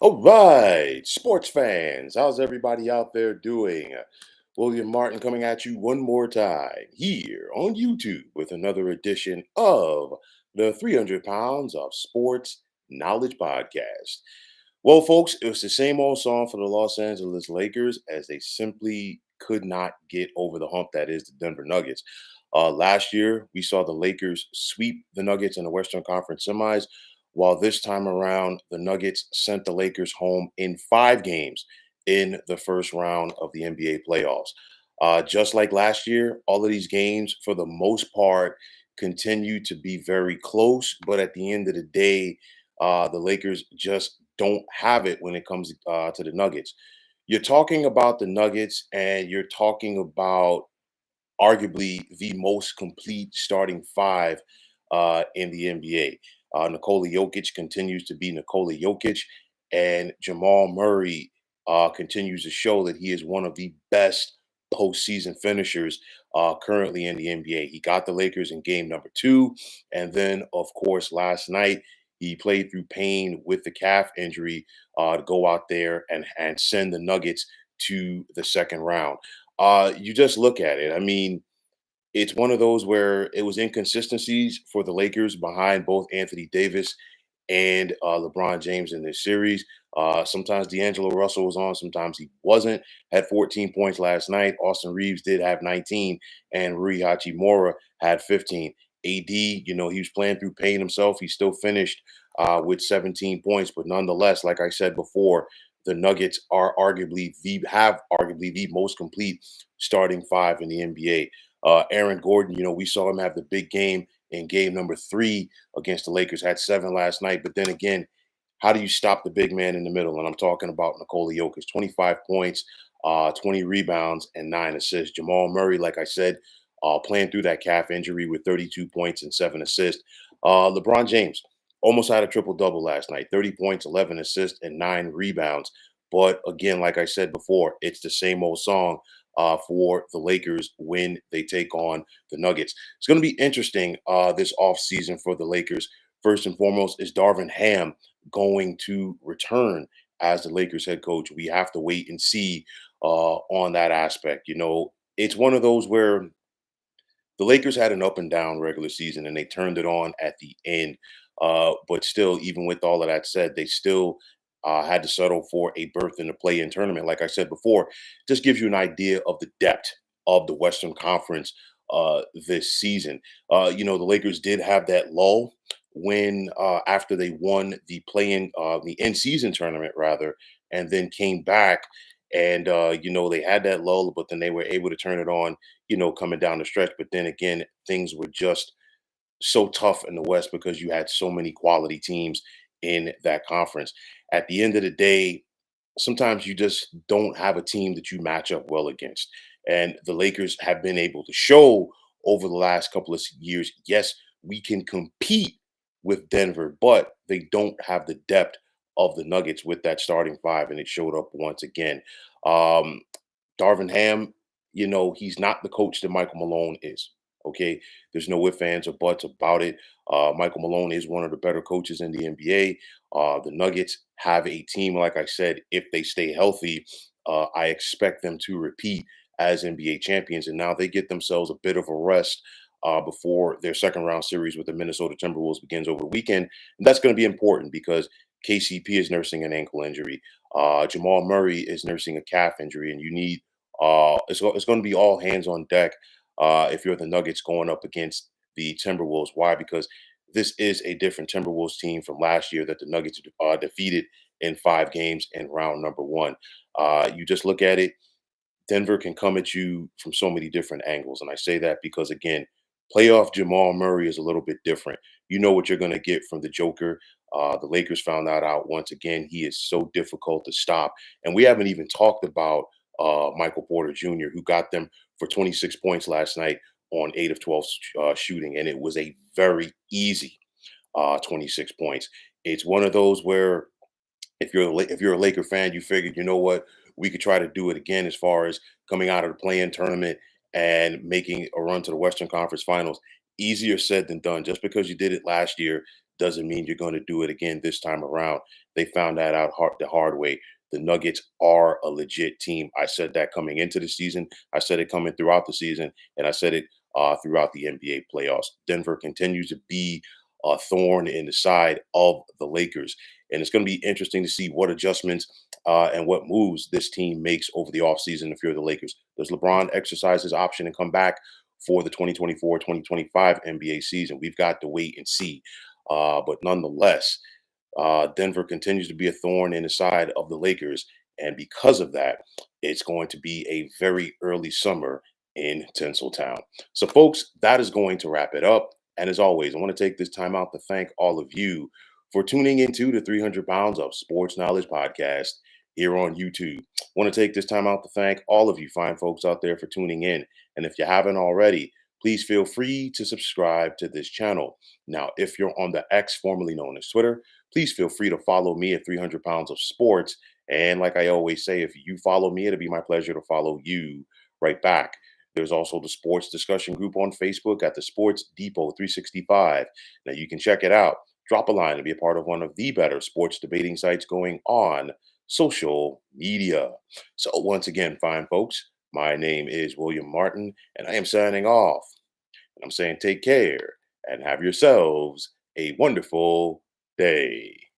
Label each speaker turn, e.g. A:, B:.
A: All right, sports fans, how's everybody out there doing? William Martin coming at you one more time here on YouTube with another edition of the 300 Pounds of Sports Knowledge Podcast. Well, folks, it was the same old song for the Los Angeles Lakers as they simply could not get over the hump that is the Denver Nuggets. Last year, we saw the Lakers sweep the Nuggets in the Western Conference semis, while this time around, the Nuggets sent the Lakers home in 5 games in the first round of the NBA playoffs. Just like last year, all of these games, for the most part, continue to be very close, but at the end of the day, the Lakers just don't have it when it comes to the Nuggets. You're talking about the Nuggets, and you're talking about arguably the most complete starting five in the NBA. Nikola Jokic continues to be Nikola Jokic, and Jamal Murray continues to show that he is one of the best postseason finishers currently in the NBA. He got the Lakers in game number two, and then, of course, last night he played through pain with the calf injury to go out there and send the Nuggets to the second round. You just look at it. I mean, it's one of those where it was inconsistencies for the Lakers behind both Anthony Davis and LeBron James in this series. Sometimes D'Angelo Russell was on, sometimes he wasn't. Had 14 points last night. Austin Reeves did have 19, and Rui Hachimura had 15. AD, he was playing through pain himself. He still finished with 17 points, but nonetheless, like I said before, the Nuggets have arguably the most complete starting five in the NBA. Aaron Gordon, we saw him have the big game in game number three against the Lakers, had 7 last night. But then again, how do you stop the big man in the middle? And I'm talking about Nikola Jokic, 25 points, 20 rebounds, and 9 assists. Jamal Murray, like I said, playing through that calf injury with 32 points and 7 assists. LeBron James almost had a triple double last night, 30 points, 11 assists, and 9 rebounds. But again, like I said before, it's the same old song for the Lakers when they take on the Nuggets. It's going to be interesting this offseason for the Lakers. First and foremost, is Darvin Ham going to return as the Lakers head coach? We have to wait and see on that aspect. It's one of those where the Lakers had an up and down regular season and they turned it on at the end. But still, even with all of that said, they still had to settle for a berth in the play-in tournament. Like I said before, just gives you an idea of the depth of the Western Conference this season. The Lakers did have that lull when after they won the in-season tournament rather, and then came back. And they had that lull, but then they were able to turn it on, coming down the stretch. But then again, things were just so tough in the West because you had so many quality teams in that conference. At the end of the day, sometimes you just don't have a team that you match up well against. And the Lakers have been able to show over the last couple of years, yes, we can compete with Denver, but they don't have the depth of the Nuggets with that starting five, and it showed up once again. Um, Darvin Ham, he's not the coach that Michael Malone is. Okay, there's no ifs, ands, or buts about it. Michael Malone is one of the better coaches in the NBA. The Nuggets have a team, like I said, if they stay healthy, I expect them to repeat as NBA champions. And now they get themselves a bit of a rest before their second round series with the Minnesota Timberwolves begins over the weekend. And that's going to be important because KCP is nursing an ankle injury. Jamal Murray is nursing a calf injury, and you need it's going to be all hands on deck if you're the Nuggets going up against the Timberwolves. Why? Because this is a different Timberwolves team from last year that the Nuggets defeated in 5 games in round number one. You just look at it, Denver can come at you from so many different angles. And I say that because, again, playoff Jamal Murray is a little bit different. You know what you're going to get from the Joker. The Lakers found that out once again. He is so difficult to stop. And we haven't even talked about Michael Porter Jr., who got them for 26 points last night on 8 of 12 shooting. And it was a very easy 26 points. It's one of those where if you're a Laker fan, you figured, you know what, we could try to do it again as far as coming out of the play-in tournament and making a run to the Western Conference Finals. Easier said than done. Just because you did it last year doesn't mean you're going to do it again this time around. They found that out the hard way. The Nuggets are a legit team. I said that coming into the season. I said it coming throughout the season, and I said it throughout the NBA playoffs. Denver continues to be a thorn in the side of the Lakers, and it's going to be interesting to see what adjustments and what moves this team makes over the offseason if you're the Lakers. Does LeBron exercise his option and come back for the 2024-2025 NBA season? We've got to wait and see. But nonetheless, Denver continues to be a thorn in the side of the Lakers. And because of that, it's going to be a very early summer in Tinseltown. So, folks, that is going to wrap it up. And as always, I want to take this time out to thank all of you for tuning into the 300 Pounds of Sports Knowledge podcast here on YouTube. I want to take this time out to thank all of you fine folks out there for tuning in. And if you haven't already, please feel free to subscribe to this channel. Now, if you're on the X, formerly known as Twitter, please feel free to follow me at 300 Pounds of Sports. And like I always say, if you follow me, it'll be my pleasure to follow you right back. There's also the sports discussion group on Facebook at the Sports Depot 365. Now you can check it out. Drop a line and be a part of one of the better sports debating sites going on social media. So once again, fine folks, my name is William Martin, and I am signing off. And I'm saying take care and have yourselves a wonderful day.